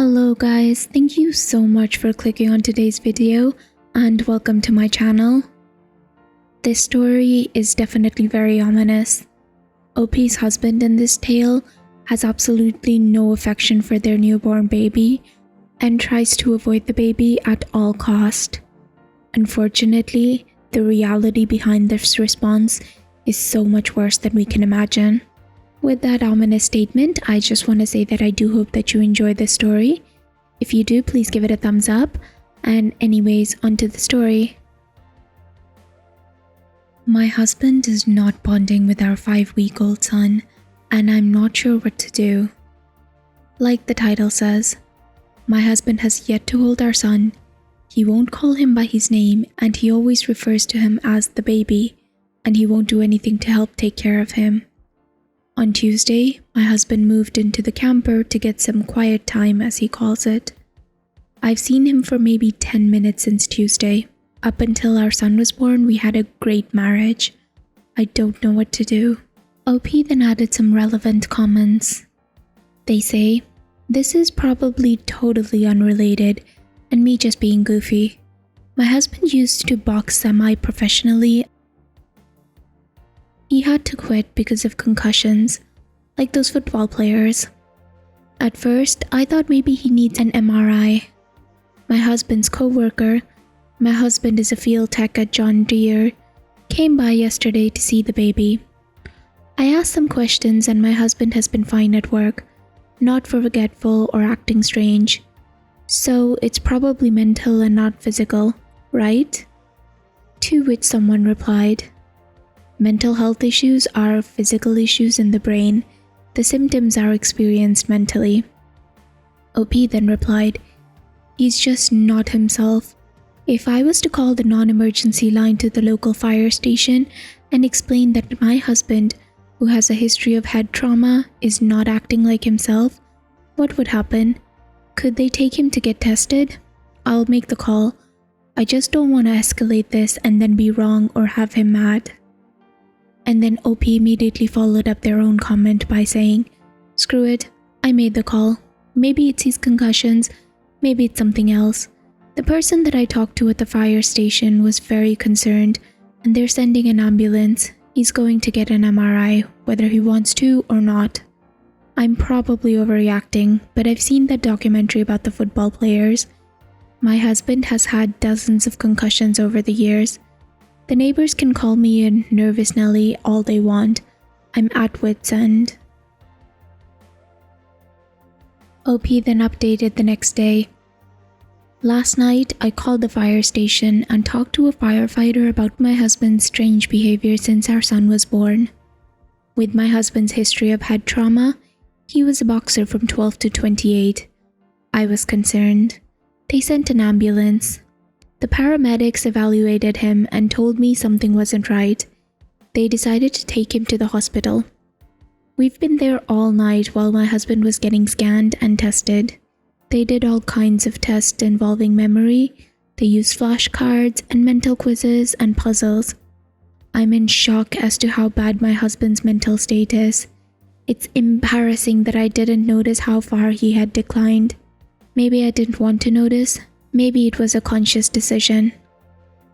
Hello guys, thank you so much for clicking on today's video and welcome to my channel. This story is definitely very ominous. OP's husband in this tale has absolutely no affection for their newborn baby and tries to avoid the baby at all cost. Unfortunately, the reality behind this response is so much worse than we can imagine. With that ominous statement, I just want to say that I do hope that you enjoy this story. If you do, please give it a thumbs up. And anyways, onto the story. My husband is not bonding with our 5-week-old son, and I'm not sure what to do. Like the title says, my husband has yet to hold our son. He won't call him by his name, and he always refers to him as the baby, and he won't do anything to help take care of him. On Tuesday, my husband moved into the camper to get some quiet time, as he calls it. I've seen him for maybe 10 minutes since Tuesday. Up until our son was born, we had a great marriage. I don't know what to do. OP then added some relevant comments. They say, this is probably totally unrelated and me just being goofy. My husband used to box semi-professionally. He had to quit because of concussions, like those football players. At first, I thought maybe he needs an MRI. My husband's co-worker, my husband is a field tech at John Deere, came by yesterday to see the baby. I asked some questions and my husband has been fine at work, not forgetful or acting strange. So it's probably mental and not physical, right? To which someone replied, mental health issues are physical issues in the brain. The symptoms are experienced mentally. OP then replied, he's just not himself. If I was to call the non-emergency line to the local fire station and explain that my husband, who has a history of head trauma, is not acting like himself, what would happen? Could they take him to get tested? I'll make the call. I just don't want to escalate this and then be wrong or have him mad. And then OP immediately followed up their own comment by saying, screw it, I made the call. Maybe it's his concussions, maybe it's something else. The person that I talked to at the fire station was very concerned and they're sending an ambulance. He's going to get an MRI, whether he wants to or not. I'm probably overreacting, but I've seen that documentary about the football players. My husband has had dozens of concussions over the years. The neighbors can call me a nervous Nelly all they want. I'm at wit's end. OP then updated the next day. Last night, I called the fire station and talked to a firefighter about my husband's strange behavior since our son was born. With my husband's history of head trauma, he was a boxer from 12 to 28. I was concerned. They sent an ambulance. The paramedics evaluated him and told me something wasn't right. They decided to take him to the hospital. We've been there all night while my husband was getting scanned and tested. They did all kinds of tests involving memory. They used flashcards and mental quizzes and puzzles. I'm in shock as to how bad my husband's mental state is. It's embarrassing that I didn't notice how far he had declined. Maybe I didn't want to notice. Maybe it was a conscious decision.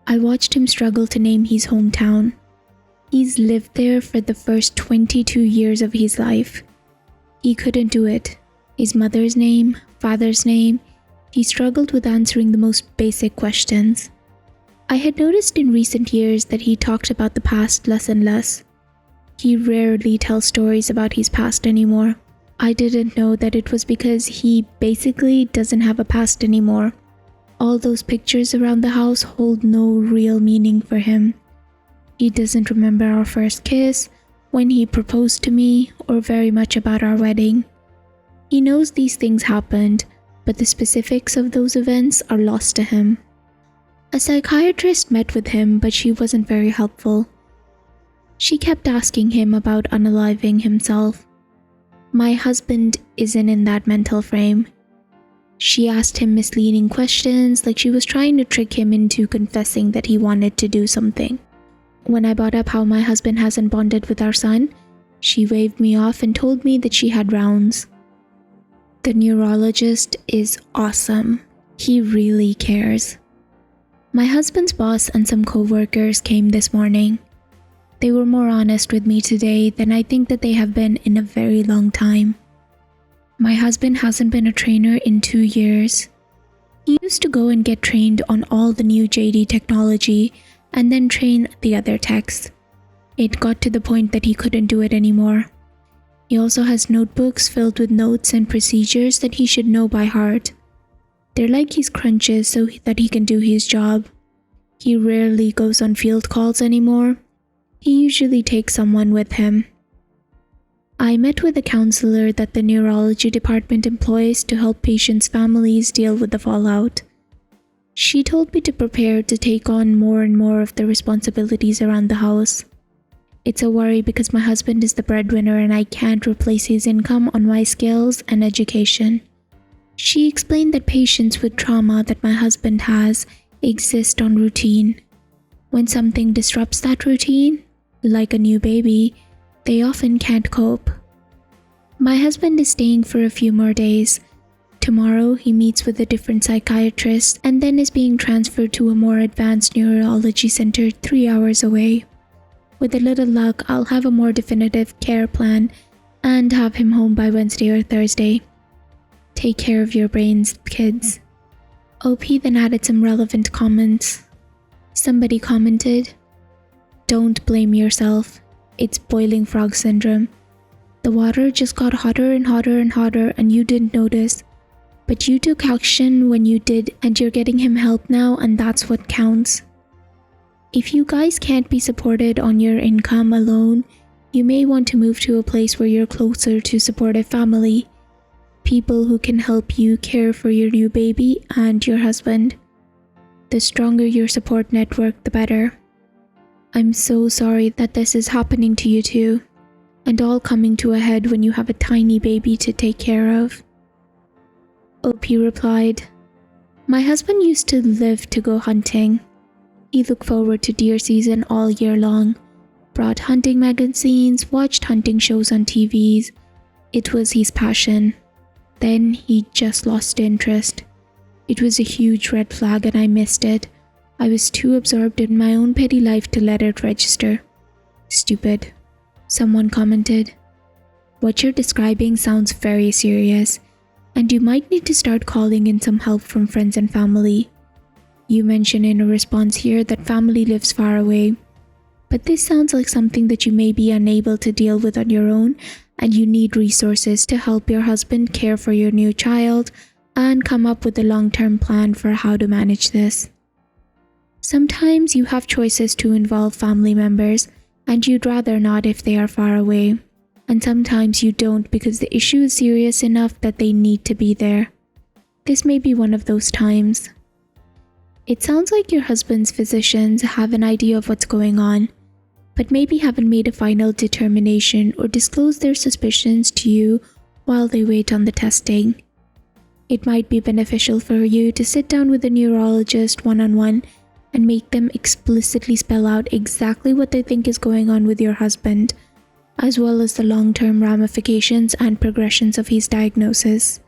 I watched him struggle to name his hometown. He's lived there for the first 22 years of his life. He couldn't do it. His mother's name, father's name, he struggled with answering the most basic questions. I had noticed in recent years that he talked about the past less and less. He rarely tells stories about his past anymore. I didn't know that it was because he basically doesn't have a past anymore. All those pictures around the house hold no real meaning for him. He doesn't remember our first kiss, when he proposed to me, or very much about our wedding. He knows these things happened, but the specifics of those events are lost to him. A psychiatrist met with him, but she wasn't very helpful. She kept asking him about unaliving himself. My husband isn't in that mental frame. She asked him misleading questions, like she was trying to trick him into confessing that he wanted to do something. When I brought up how my husband hasn't bonded with our son, she waved me off and told me that she had rounds. The neurologist is awesome. He really cares. My husband's boss and some co-workers came this morning. They were more honest with me today than I think that they have been in a very long time. My husband hasn't been a trainer in 2 years. He used to go and get trained on all the new JD technology and then train the other techs. It got to the point that he couldn't do it anymore. He also has notebooks filled with notes and procedures that he should know by heart. They're like his crunches so that he can do his job. He rarely goes on field calls anymore. He usually takes someone with him. I met with a counselor that the neurology department employs to help patients' families deal with the fallout. She told me to prepare to take on more and more of the responsibilities around the house. It's a worry because my husband is the breadwinner and I can't replace his income on my skills and education. She explained that patients with trauma that my husband has exist on routine. When something disrupts that routine, like a new baby, they often can't cope. My husband is staying for a few more days. Tomorrow he meets with a different psychiatrist and then is being transferred to a more advanced neurology center 3 hours away. With a little luck, I'll have a more definitive care plan and have him home by Wednesday or Thursday. Take care of your brains, kids. OP then added some relevant comments. Somebody commented, "Don't blame yourself. It's boiling frog syndrome. The water just got hotter and hotter and hotter and you didn't notice. But you took action when you did and you're getting him help now and that's what counts. If you guys can't be supported on your income alone, you may want to move to a place where you're closer to supportive family. People who can help you care for your new baby and your husband. The stronger your support network, the better. I'm so sorry that this is happening to you too, and all coming to a head when you have a tiny baby to take care of." OP replied, "My husband used to live to go hunting. He looked forward to deer season all year long, brought hunting magazines, watched hunting shows on TVs. It was his passion. Then he just lost interest. It was a huge red flag and I missed it. I was too absorbed in my own petty life to let it register. Stupid." Someone commented, "What you're describing sounds very serious, and you might need to start calling in some help from friends and family. You mention in a response here that family lives far away, but this sounds like something that you may be unable to deal with on your own and you need resources to help your husband care for your new child and come up with a long-term plan for how to manage this. Sometimes you have choices to involve family members and you'd rather not if they are far away, and sometimes you don't because the issue is serious enough that they need to be there. This may be one of those times. It sounds like your husband's physicians have an idea of what's going on, but maybe haven't made a final determination or disclosed their suspicions to you while they wait on the testing. It might be beneficial for you to sit down with a neurologist one-on-one and make them explicitly spell out exactly what they think is going on with your husband, as well as the long-term ramifications and progressions of his diagnosis.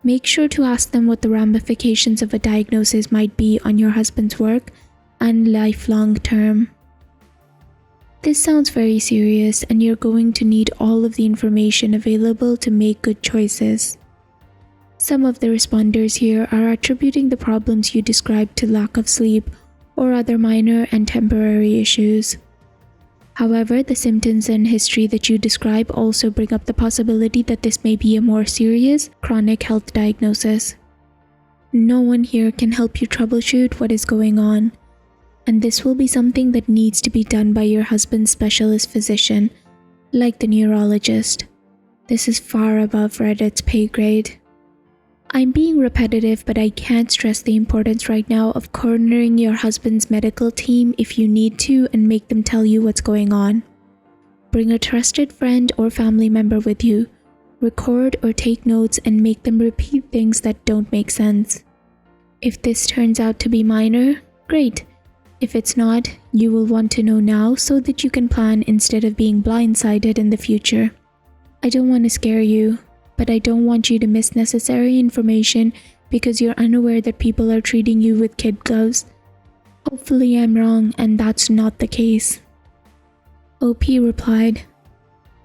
Make sure to ask them what the ramifications of a diagnosis might be on your husband's work and lifelong term. This sounds very serious and you're going to need all of the information available to make good choices. Some of the responders here are attributing the problems you described to lack of sleep or other minor and temporary issues. However, the symptoms and history that you describe also bring up the possibility that this may be a more serious, chronic health diagnosis. No one here can help you troubleshoot what is going on, and this will be something that needs to be done by your husband's specialist physician, like the neurologist. This is far above Reddit's pay grade. I'm being repetitive, but I can't stress the importance right now of cornering your husband's medical team if you need to and make them tell you what's going on. Bring a trusted friend or family member with you. Record or take notes and make them repeat things that don't make sense. If this turns out to be minor, great. If it's not, you will want to know now so that you can plan instead of being blindsided in the future. I don't want to scare you, but I don't want you to miss necessary information because you're unaware that people are treating you with kid gloves. Hopefully I'm wrong and that's not the case. OP replied,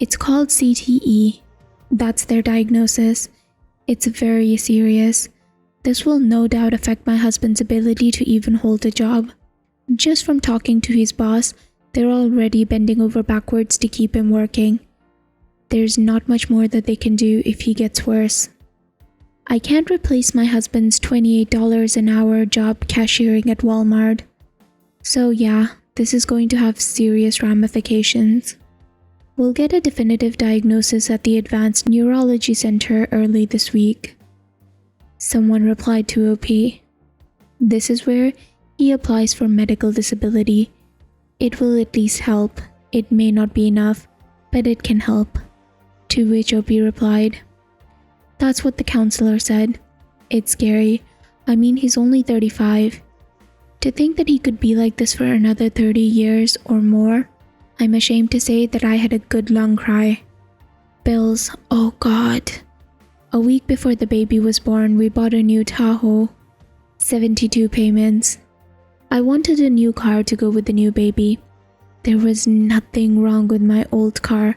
"It's called CTE. That's their diagnosis. It's very serious. This will no doubt affect my husband's ability to even hold a job. Just from talking to his boss, they're already bending over backwards to keep him working. There's not much more that they can do if he gets worse. I can't replace my husband's $28 an hour job cashiering at Walmart. So yeah, this is going to have serious ramifications. We'll get a definitive diagnosis at the Advanced Neurology Center early this week." Someone replied to OP, "This is where he applies for medical disability. It will at least help. It may not be enough, but it can help." To which OP replied, "That's what the counselor said. It's scary. I mean, he's only 35. To think that he could be like this for another 30 years or more, I'm ashamed to say that I had a good long cry. Bills, oh God. A week before the baby was born, we bought a new Tahoe. 72 payments. I wanted a new car to go with the new baby. There was nothing wrong with my old car.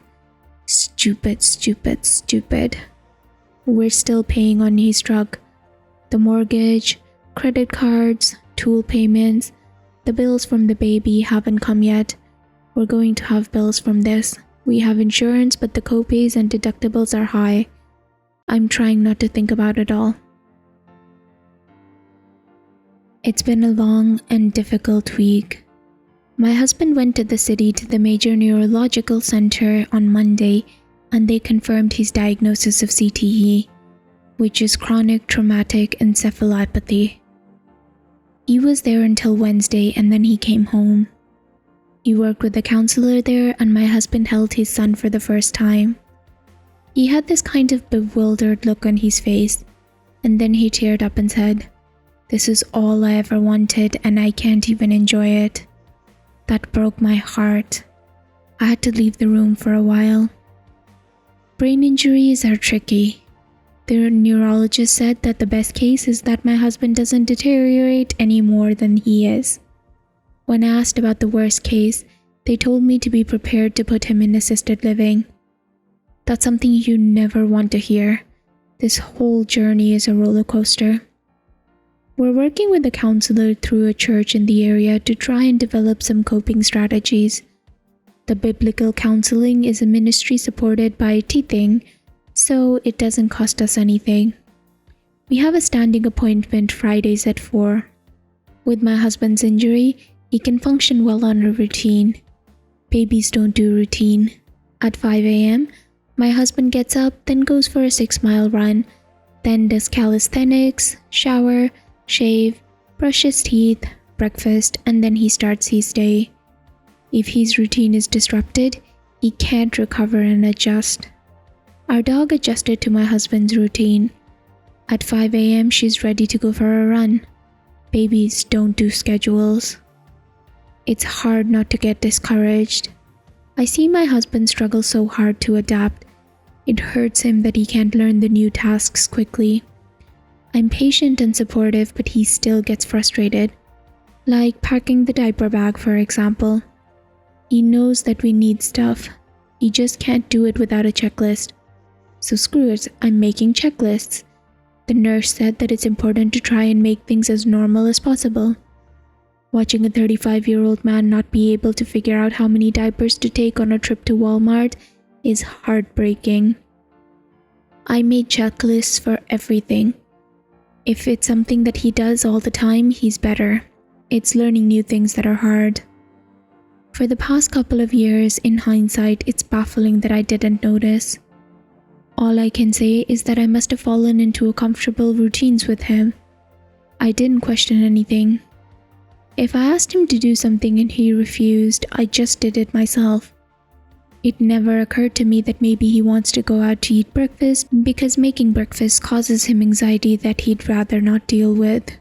Stupid, stupid, stupid. We're still paying on his truck. The mortgage, credit cards, tool payments, the bills from the baby haven't come yet. We're going to have bills from this. We have insurance, but the copays and deductibles are high. I'm trying not to think about it all." It's been a long and difficult week. My husband went to the city to the major neurological center on Monday, and they confirmed his diagnosis of CTE, which is chronic traumatic encephalopathy. He was there until Wednesday and then he came home. He worked with a counselor there and my husband held his son for the first time. He had this kind of bewildered look on his face, and then he teared up and said, "This is all I ever wanted and I can't even enjoy it." That broke my heart. I had to leave the room for a while. Brain injuries are tricky. The neurologist said that the best case is that my husband doesn't deteriorate any more than he is. When asked about the worst case, they told me to be prepared to put him in assisted living. That's something you never want to hear. This whole journey is a roller coaster. We're working with a counselor through a church in the area to try and develop some coping strategies. The biblical counseling is a ministry supported by teething, so it doesn't cost us anything. We have a standing appointment Fridays at 4. With my husband's injury, he can function well on a routine. Babies don't do routine. At 5 a.m., my husband gets up, then goes for a 6-mile run, then does calisthenics, shower, shave, brush his teeth, breakfast, and then he starts his day. If his routine is disrupted, he can't recover and adjust. Our dog adjusted to my husband's routine. At 5 a.m., she's ready to go for a run. Babies don't do schedules. It's hard not to get discouraged. I see my husband struggle so hard to adapt. It hurts him that he can't learn the new tasks quickly. I'm patient and supportive, but he still gets frustrated. Like packing the diaper bag, for example. He knows that we need stuff. He just can't do it without a checklist. So screw it, I'm making checklists. The nurse said that it's important to try and make things as normal as possible. Watching a 35-year-old man not be able to figure out how many diapers to take on a trip to Walmart is heartbreaking. I made checklists for everything. If it's something that he does all the time, he's better. It's learning new things that are hard. For the past couple of years, in hindsight, it's baffling that I didn't notice. All I can say is that I must have fallen into a comfortable routines with him. I didn't question anything. If I asked him to do something and he refused, I just did it myself. It never occurred to me that maybe he wants to go out to eat breakfast because making breakfast causes him anxiety that he'd rather not deal with.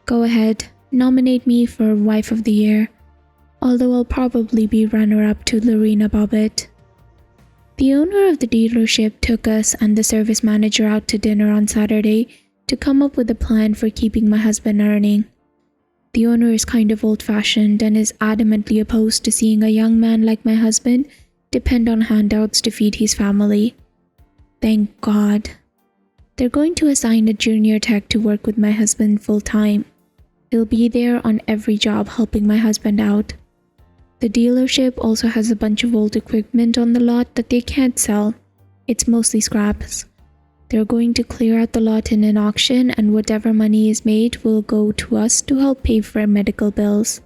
Go ahead, nominate me for Wife of the Year, although I'll probably be runner-up to Lorena Bobbitt. The owner of the dealership took us and the service manager out to dinner on Saturday to come up with a plan for keeping my husband earning. The owner is kind of old-fashioned and is adamantly opposed to seeing a young man like my husband depend on handouts to feed his family. Thank God. They're going to assign a junior tech to work with my husband full-time. He'll be there on every job helping my husband out. The dealership also has a bunch of old equipment on the lot that they can't sell. It's mostly scraps. They're going to clear out the lot in an auction, and whatever money is made will go to us to help pay for medical bills.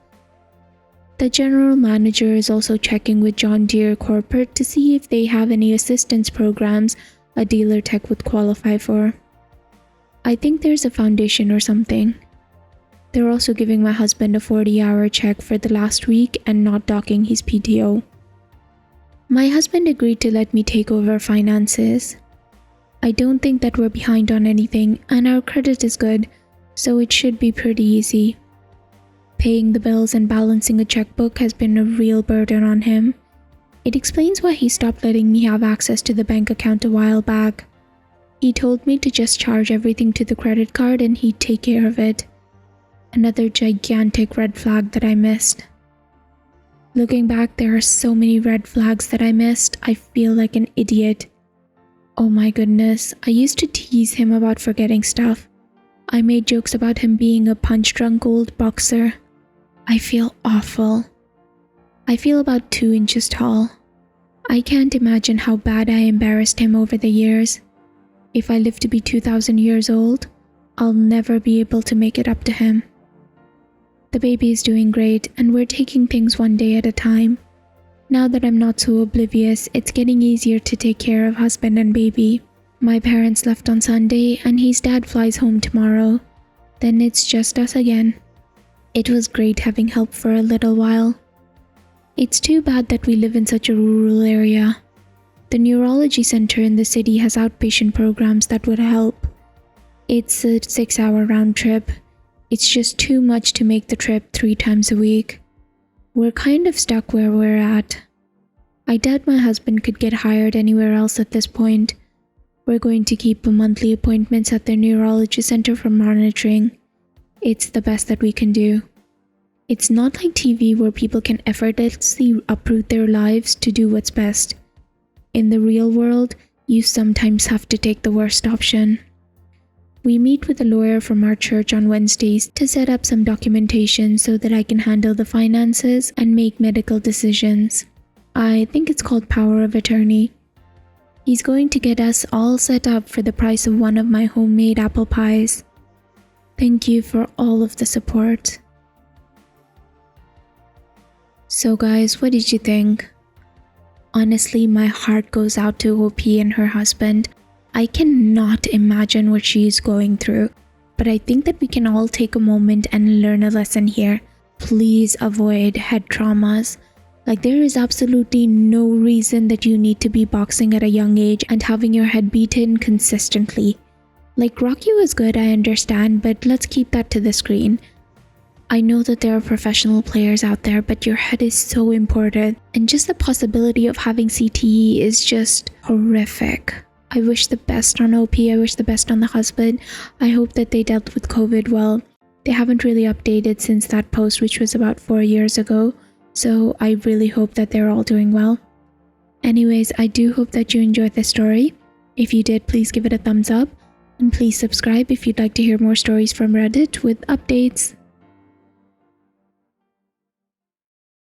The general manager is also checking with John Deere Corporate to see if they have any assistance programs a dealer tech would qualify for. I think there's a foundation or something. They're also giving my husband a 40-hour check for the last week and not docking his PTO. My husband agreed to let me take over finances. I don't think that we're behind on anything, and our credit is good, so it should be pretty easy. Paying the bills and balancing a checkbook has been a real burden on him. It explains why he stopped letting me have access to the bank account a while back. He told me to just charge everything to the credit card and he'd take care of it. Another gigantic red flag that I missed. Looking back, there are so many red flags that I missed. I feel like an idiot. Oh my goodness, I used to tease him about forgetting stuff. I made jokes about him being a punch-drunk old boxer. I feel awful. I feel about 2 inches tall. I can't imagine how bad I embarrassed him over the years. If I live to be 2,000 years old, I'll never be able to make it up to him. The baby is doing great, and we're taking things one day at a time. Now that I'm not so oblivious, it's getting easier to take care of husband and baby. My parents left on Sunday, and his dad flies home tomorrow. Then it's just us again. It was great having help for a little while. It's too bad that we live in such a rural area. The neurology center in the city has outpatient programs that would help. It's a 6-hour round trip. It's just too much to make the trip 3 times a week. We're kind of stuck where we're at. I doubt my husband could get hired anywhere else at this point. We're going to keep monthly appointments at the neurology center for monitoring. It's the best that we can do. It's not like TV where people can effortlessly uproot their lives to do what's best. In the real world, you sometimes have to take the worst option. We meet with a lawyer from our church on Wednesdays to set up some documentation so that I can handle the finances and make medical decisions. I think it's called power of attorney. He's going to get us all set up for the price of one of my homemade apple pies. Thank you for all of the support. So guys, what did you think? Honestly, my heart goes out to OP and her husband. I cannot imagine what she is going through, but I think that we can all take a moment and learn a lesson here. Please avoid head traumas. Like, there is absolutely no reason that you need to be boxing at a young age and having your head beaten consistently. Like, Rocky was good, I understand, but let's keep that to the screen. I know that there are professional players out there, but your head is so important, and just the possibility of having CTE is just horrific. I wish the best on OP, I wish the best on the husband. I hope that they dealt with COVID well. They haven't really updated since that post, which was about 4 years ago, so I really hope that they're all doing well. Anyways, I do hope that you enjoyed this story. If you did, please give it a thumbs up, and please subscribe if you'd like to hear more stories from Reddit with updates.